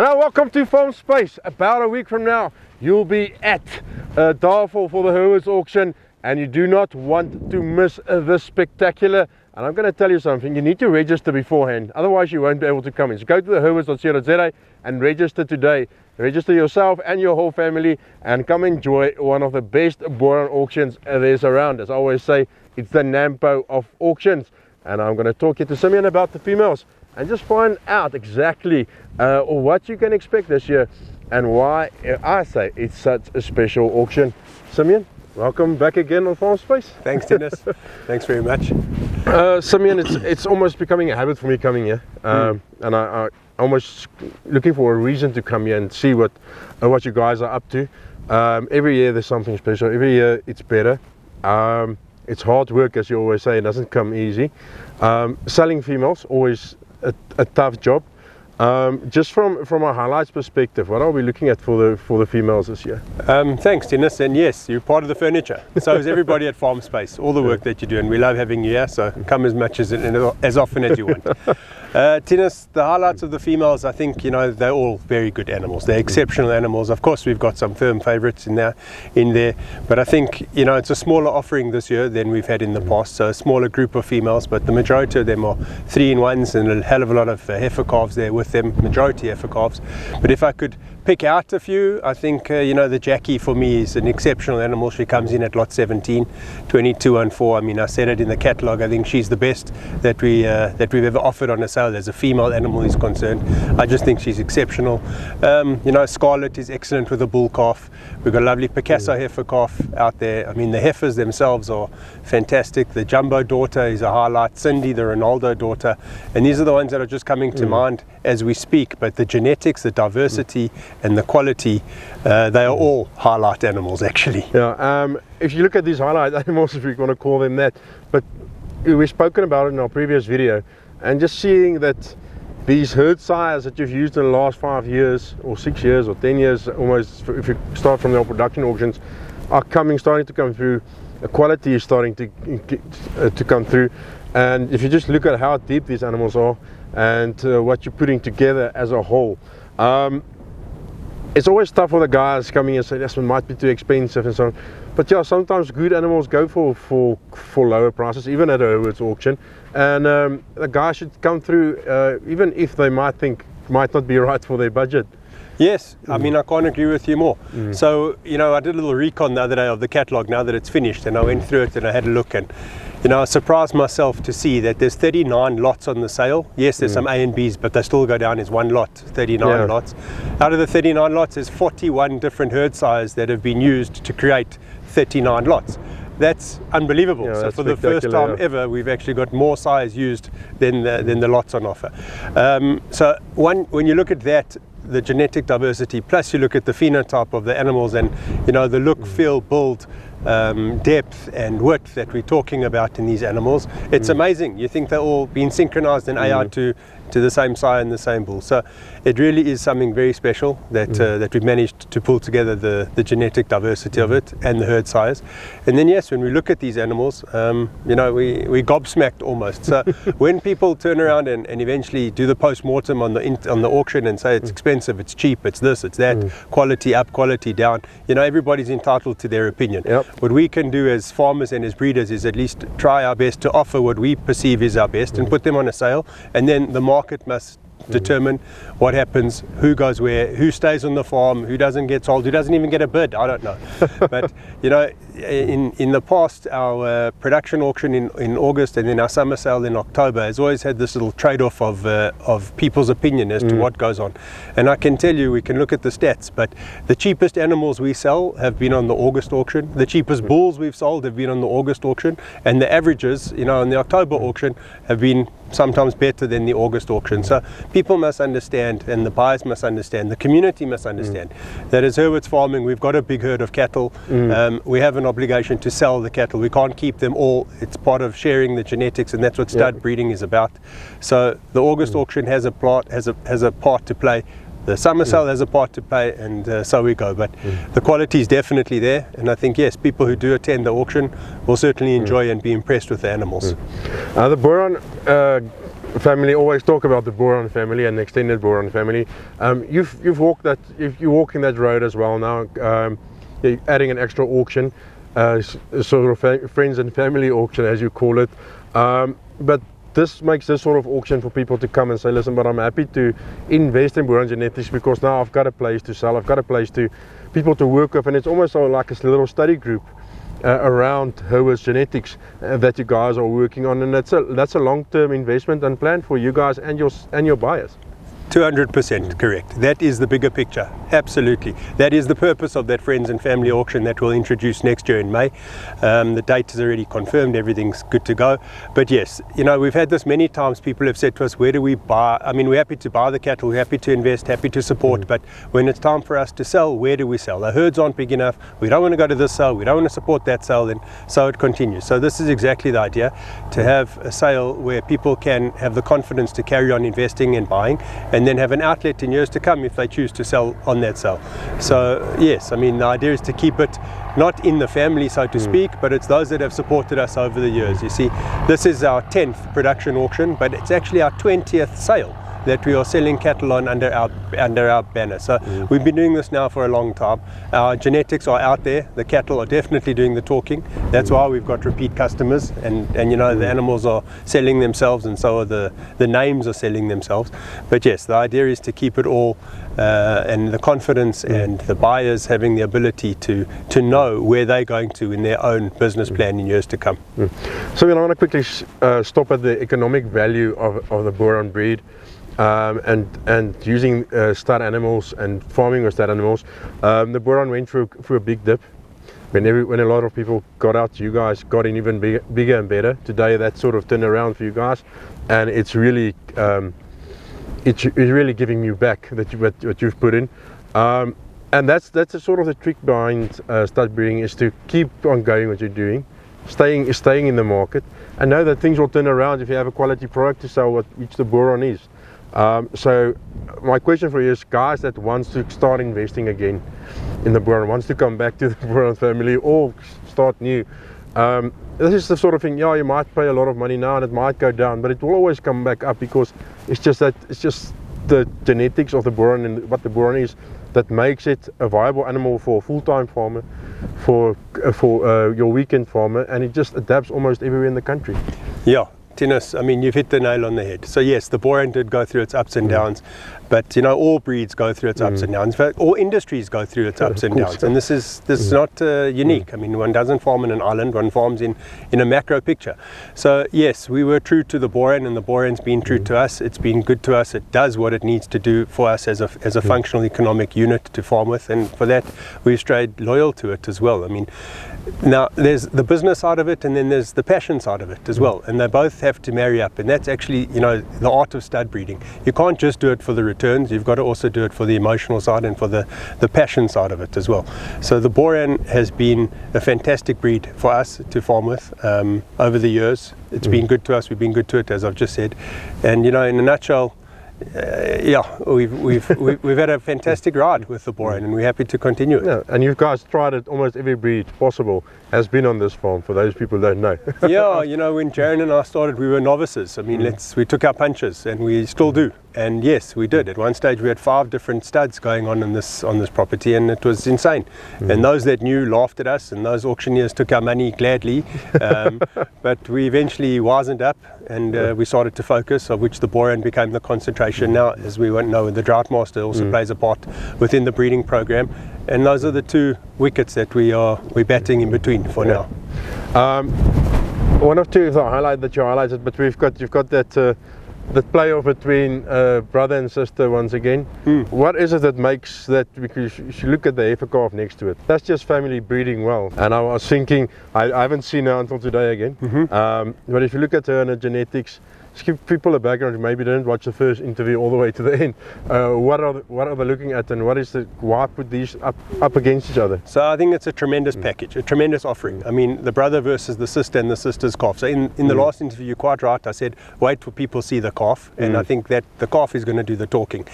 Hello, welcome to Farmspace. About a week from now, you'll be at Darfur for the Hurwitz auction, and you do not want to miss this spectacular. And I'm going to tell you something, you need to register beforehand, otherwise you won't be able to come in. So go to the hurwitz.co.za and register today. Register yourself and your whole family and come enjoy one of the best Boran auctions there's around. As I always say, it's the Nampo of auctions. And I'm going to talk you to Simeon about the females and just find out exactly what you can expect this year and why I say it's such a special auction. Simeon, welcome back again on Farmspace. Thanks, Dennis. Thanks very much. Simeon, it's almost becoming a habit for me coming here, and I almost looking for a reason to come here and see what you guys are up to. Every year there's something special. Every year it's better. It's hard work, as you always say. It doesn't come easy. Selling females always a tough job. Just from a highlights perspective, what are we looking at for the females this year? Thanks, Dennis, and yes, you're part of the furniture. So is everybody at Farmspace. All the work that you do, and we love having you here. So come as much as often as you want. Dennis, the highlights of the females, I think, you know, they're all very good animals. They're exceptional animals. Of course, we've got some firm favourites in there, but I think, you know, it's a smaller offering this year than we've had in the past. So a smaller group of females, but the majority of them are 3-in-1s and a hell of a lot of heifer calves there with them, majority heifer calves. But if I could pick out a few, I think you know, the Jackie for me is an exceptional animal. She comes in at lot 17, 2214. I mean, I said it in the catalogue. I think she's the best that we've ever offered on a sale as a female animal is concerned. I just think she's exceptional. You know, Scarlet is excellent with a bull calf. We've got a lovely Picasso heifer calf out there. I mean, the heifers themselves are fantastic. The Jumbo daughter is a highlight. Cindy, the Ronaldo daughter, and these are the ones that are just coming to mind as we speak. But the genetics, the diversity, and the quality, they are all highlight animals actually. Yeah, if you look at these highlight animals, if you want to call them that, but we've spoken about it in our previous video, and just seeing that these herd sires that you've used in the last 5 years or 6 years or 10 years almost, if you start from the production auctions, are starting to come through. The quality is starting to come through, and if you just look at how deep these animals are and what you're putting together as a whole, it's always tough for the guys coming and say this one might be too expensive and so on. But yeah, sometimes good animals go for lower prices, even at a Hurwitz auction. And the guys should come through, even if they might not be right for their budget. Yes, I mean, I can't agree with you more. So, you know, I did a little recon the other day of the catalogue now that it's finished, and I went through it and I had a look, and you know, I surprised myself to see that there's 39 lots on the sale. Yes, there's some A and Bs, but they still go down as one lot, 39 lots. Out of the 39 lots, there's 41 different herd sires that have been used to create 39 lots. That's unbelievable. Yeah, so that's for the first time ever, we've actually got more sires used than the lots on offer. So when you look at that, the genetic diversity, plus you look at the phenotype of the animals and, you know, the look, feel, build, depth and width that we're talking about in these animals, it's amazing. You think they're all being synchronized in AI to the same sire and the same bull. So it really is something very special that that we've managed to pull together the genetic diversity of it and the herd sires. And then yes, when we look at these animals, you know, we gobsmacked almost. So when people turn around and eventually do the post-mortem on the auction and say it's expensive, it's cheap, it's this, it's that, quality up, quality down, you know, everybody's entitled to their opinion. What we can do as farmers and as breeders is at least try our best to offer what we perceive is our best and put them on a sale, and then the market must determine what happens, who goes where, who stays on the farm, who doesn't get sold, who doesn't even get a bid, I don't know. But you know, in the past, our production auction in August and then our summer sale in October has always had this little trade-off of people's opinion as to what goes on. And I can tell you, we can look at the stats, but the cheapest animals we sell have been on the August auction, the cheapest bulls we've sold have been on the August auction, and the averages, you know, in the October auction have been sometimes better than the August auction. So people must understand, and the buyers must understand, the community must understand that as Hurwitz Farming, we've got a big herd of cattle. We have an obligation to sell the cattle. We can't keep them all. It's part of sharing the genetics, and that's what stud breeding is about. So the August auction has a part to play. The summer sale has a part to play, and so we go. But the quality is definitely there, and I think yes, people who do attend the auction will certainly enjoy and be impressed with the animals. The Boran family always talk about the Boran family and the extended Boran family. You've walked that, you walk in that road as well now. You're adding an extra auction, sort of friends and family auction as you call it. But this makes this sort of auction for people to come and say, listen, but I'm happy to invest in Boran genetics because now I've got a place to sell, I've got a place to people to work with, and it's almost like a little study group around Hurwitz genetics that you guys are working on, and that's a long-term investment and plan for you guys and your buyers. 200% correct. That is the bigger picture. Absolutely. That is the purpose of that friends and family auction that we'll introduce next year in May. The date is already confirmed. Everything's good to go. But yes, you know, we've had this many times. People have said to us, where do we buy? I mean, we're happy to buy the cattle. We're happy to invest, happy to support. But when it's time for us to sell, where do we sell? The herds aren't big enough. We don't want to go to this sale. We don't want to support that sale. And so it continues. So this is exactly the idea, to have a sale where people can have the confidence to carry on investing and buying, and then have an outlet in years to come if they choose to sell on that sale. So yes, I mean, the idea is to keep it not in the family, so to speak, but it's those that have supported us over the years. You see, this is our 10th production auction, but it's actually our 20th sale that we are selling cattle on under our banner. So we've been doing this now for a long time. Our genetics are out there. The cattle are definitely doing the talking. That's why we've got repeat customers, and you know, the animals are selling themselves, and so are the names are selling themselves. But yes, the idea is to keep it all and the confidence and the buyers having the ability to know where they're going to in their own business plan in years to come. So I want to quickly stop at the economic value of the Boran breed. And using stud animals and farming with stud animals. The Boran went through a big dip. When a lot of people got out, you guys got in even bigger and better. Today that sort of turned around for you guys, and it's really giving you back what you've put in. And that's a sort of the trick behind stud breeding, is to keep on going what you're doing, staying in the market, and know that things will turn around if you have a quality product to sell, which the Boran is. So my question for you is, guys that wants to start investing again in the Boran, wants to come back to the Boran family or start new, this is the sort of thing, yeah, you might pay a lot of money now and it might go down, but it will always come back up, because it's just the genetics of the Boran and what the Boran is that makes it a viable animal for a full-time farmer, for your weekend farmer, and it just adapts almost everywhere in the country. Yeah. Tinus, I mean, you've hit the nail on the head. So yes, the Boran did go through its ups and downs, but you know, all breeds go through its ups and downs. In fact, all industries go through its ups and downs, and this is not unique. I mean, one doesn't farm in an island, one farms in a macro picture. So yes, we were true to the Boran, and the Boran's been true to us. It's been good to us. It does what it needs to do for us as a functional economic unit to farm with, and for that we've stayed loyal to it as well. I mean, now there's the business side of it, and then there's the passion side of it as well, and they both have to marry up, and that's actually, you know, the art of stud breeding. You can't just do it for the returns, you've got to also do it for the emotional side and for the passion side of it as well. So the Boran has been a fantastic breed for us to farm with over the years. It's been good to us, we've been good to it, as I've just said, and you know, in a nutshell, yeah, we've had a fantastic ride with the Boran, and we're happy to continue it. Yeah, and you guys tried it. Almost every breed possible has been on this farm, for those people who don't know. Yeah, you know, when Johan and I started, we were novices. I mean, we took our punches, and we still do. And yes, we did. At one stage we had 5 different studs going on this property, and it was insane. And those that knew laughed at us, and those auctioneers took our money gladly. But we eventually wisened up, and we started to focus, of which the Boran became the concentration. Now, as we won't know, the Drought Master also plays a part within the breeding program, and those are the 2 wickets that we're batting in between for now. One of 2 is I highlight that you highlighted, but you've got that playoff between brother and sister once again. What is it that makes that? Because you look at the heifer calf next to it, that's just family breeding well. And I was thinking, I haven't seen her until today again, but if you look at her and her genetics, just give people a background who maybe didn't watch the first interview all the way to the end. What are they looking at, and why put these up against each other? So I think it's a tremendous package, a tremendous offering. I mean, the brother versus the sister and the sister's calf. So in the last interview, you're quite right, I said wait till people see the calf, and I think that the calf is going to do the talking.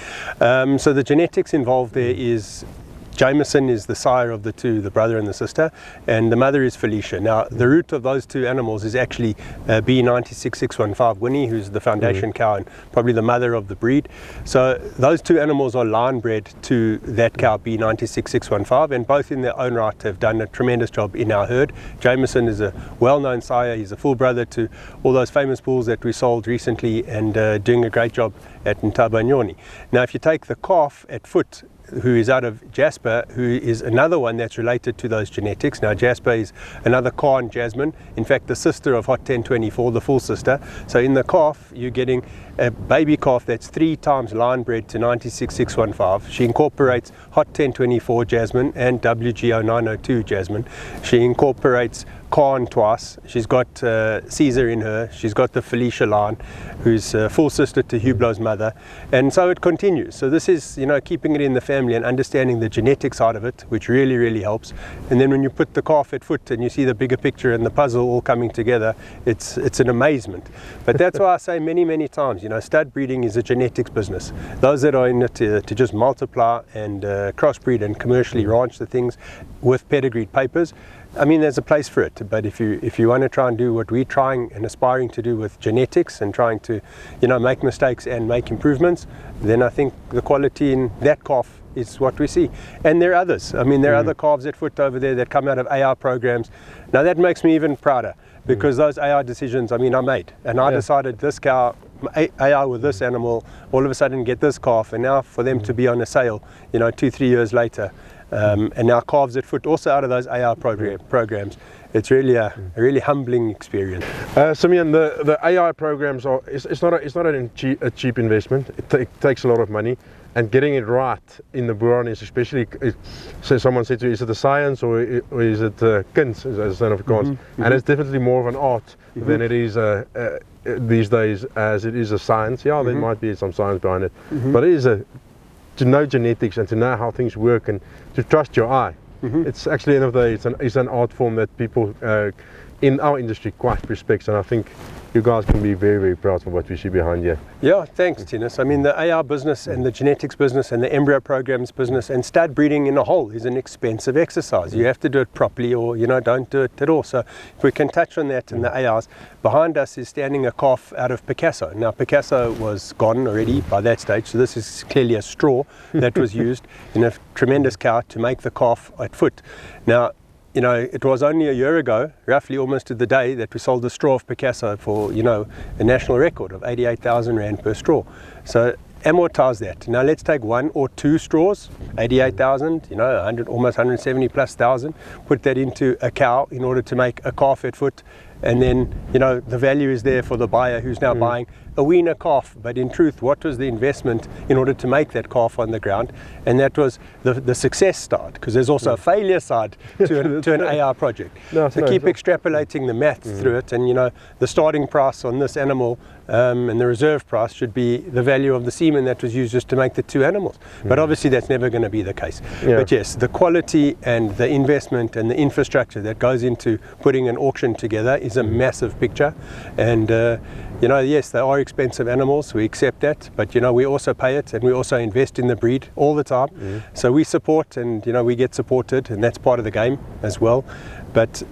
So the genetics involved there is Jameson is the sire of the two, the brother and the sister, and the mother is Felicia. Now, the root of those two animals is actually B96615 Winnie, who's the foundation cow and probably the mother of the breed. So those two animals are line bred to that cow B96615, and both in their own right have done a tremendous job in our herd. Jameson is a well-known sire. He's a full brother to all those famous bulls that we sold recently, and doing a great job at Ntabanyoni. Now, if you take the calf at foot, who is out of Jasper, who is another one that's related to those genetics. Now, Jasper is another Khan Jasmine, in fact the sister of Hot 1024, the full sister. So in the calf you're getting a baby calf that's 3 times line bred to 96615. She incorporates Hot 1024 Jasmine and WGO 902 Jasmine. She incorporates Khan twice. She's got Caesar in her. She's got the Felicia line, who's full sister to Hublot's mother, and so it continues. So this is, you know, keeping it in the family and understanding the genetic side of it, which really, really helps. And then when you put the calf at foot and you see the bigger picture and the puzzle all coming together, it's an amazement. But that's why I say many, many times, you know, stud breeding is a genetics business. Those that are in it to just multiply and crossbreed and commercially ranch the things with pedigreed papers, I mean, there's a place for it. But if you want to try and do what we're trying and aspiring to do with genetics and trying to, you know, make mistakes and make improvements, then I think the quality in that calf is what we see. And there are others. I mean, there are other calves at foot over there that come out of AI programs. Now that makes me even prouder, because those AI decisions, I mean, I made. And I decided this cow, AI with this animal, all of a sudden get this calf, and now for them to be on a sale, you know, 2-3 years later, and now calves at foot also out of those AI programs. It's really a really humbling experience. Simeon, the AI programs are, it's not a cheap investment. It takes a lot of money, and getting it right in the Boran is especially, so someone said to you, is it a science or is it kunst, as a son of Afrikaans? And it's definitely more of an art than it is these days, as it is a science. Yeah, there might be some science behind it, but it is to know genetics and to know how things work and to trust your eye. It's actually, end of the day, it's an art form that people in our industry quite respects, and I think you guys can be very, very proud of what we see behind you. Yeah, thanks, Tinus. I mean, the AI business and the genetics business and the embryo programs business and stud breeding in a whole is an expensive exercise. You have to do it properly, or, you know, don't do it at all. So if we can touch on that and the AIs, behind us is standing a calf out of Picasso. Now, Picasso was gone already by that stage, so this is clearly a straw that was used in a tremendous cow to make the calf at foot. Now, you know, it was only a year ago, roughly almost to the day, that we sold the straw of Picasso for, you know, a national record of 88,000 Rand per straw. So amortize that. Now let's take 1 or 2 straws, 88,000, you know, 100, almost 170 plus thousand, put that into a cow in order to make a calf at foot, and then, you know, the value is there for the buyer who's now buying a weaner calf. But in truth, what was the investment in order to make that calf on the ground? And that was the success side, because there's also a failure side to an AI project. So keep extrapolating the math through it, and, you know, the starting price on this animal and the reserve price should be the value of the semen that was used just to make the 2 animals. But obviously that's never going to be the case. But yes, the quality and the investment and the infrastructure that goes into putting an auction together is a massive picture. And you know, yes, they are expensive animals, we accept that, but, you know, we also pay it, and we also invest in the breed all the time. So we support, and, you know, we get supported, and that's part of the game as well. But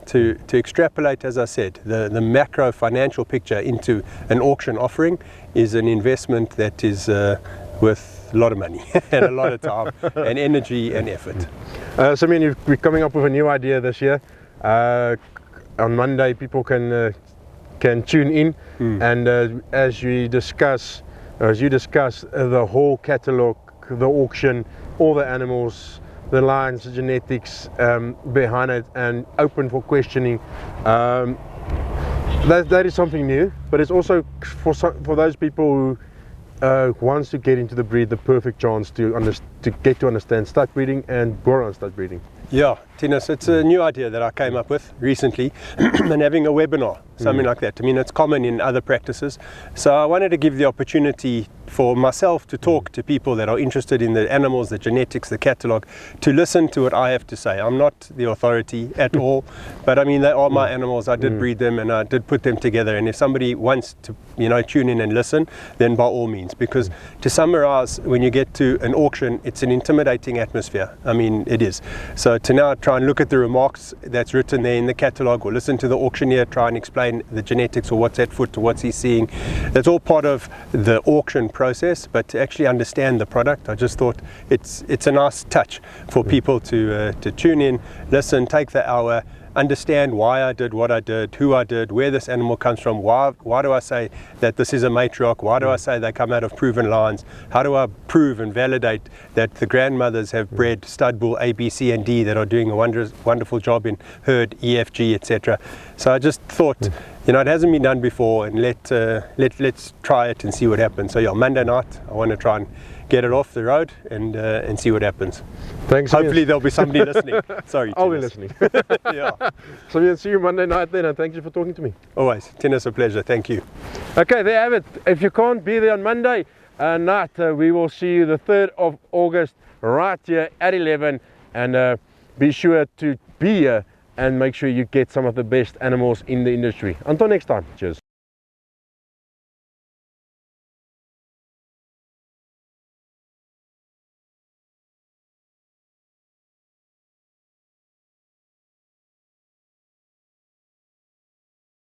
to extrapolate, as I said, the macro financial picture into an auction offering is an investment that is worth a lot of money and a lot of time and energy and effort. Simeon, we're coming up with a new idea this year. On Monday, people can tune in, and as you discuss the whole catalogue, the auction, all the animals, the lines, the genetics behind it, and open for questioning. That is something new, but it's also for those people who wants to get into the breed, the perfect chance to get to understand stud breeding and Boran stud breeding. Yeah, Tinus, it's a new idea that I came up with recently, and having a webinar, something like that. I mean, it's common in other practices. So I wanted to give the opportunity for myself to talk to people that are interested in the animals, the genetics, the catalogue, to listen to what I have to say. I'm not the authority at all, but I mean, they are my animals. I did breed them and I did put them together. And if somebody wants to, you know, tune in and listen, then by all means, because to summarize, when you get to an auction, it's an intimidating atmosphere. I mean, it is. So to now try and look at the remarks that's written there in the catalogue, or listen to the auctioneer try and explain the genetics, or what's at foot, or what's he seeing, that's all part of the auction process. But to actually understand the product, I just thought it's a nice touch for people to tune in, listen, take the hour, understand why I did what I did, who I did, where this animal comes from, why do I say that this is a matriarch, why do I say they come out of proven lines, how do I prove and validate that the grandmothers have bred stud bull A, B, C and D that are doing a wonderful job in herd, EFG, etc. So I just thought, you know, it hasn't been done before, and let's try it and see what happens. So yeah, Monday night I want to try and get it off the road and see what happens. Thanks. Hopefully there'll be somebody listening. Sorry, I'll be Tinus. listening. Yeah. So we'll see you Monday night then, and thank you for talking to me. Always, Tinus, a pleasure. Thank you. Okay, there you have it. If you can't be there on Monday night, we will see you the 3rd of August right here at 11, and be sure to be here and make sure you get some of the best animals in the industry. Until next time, cheers.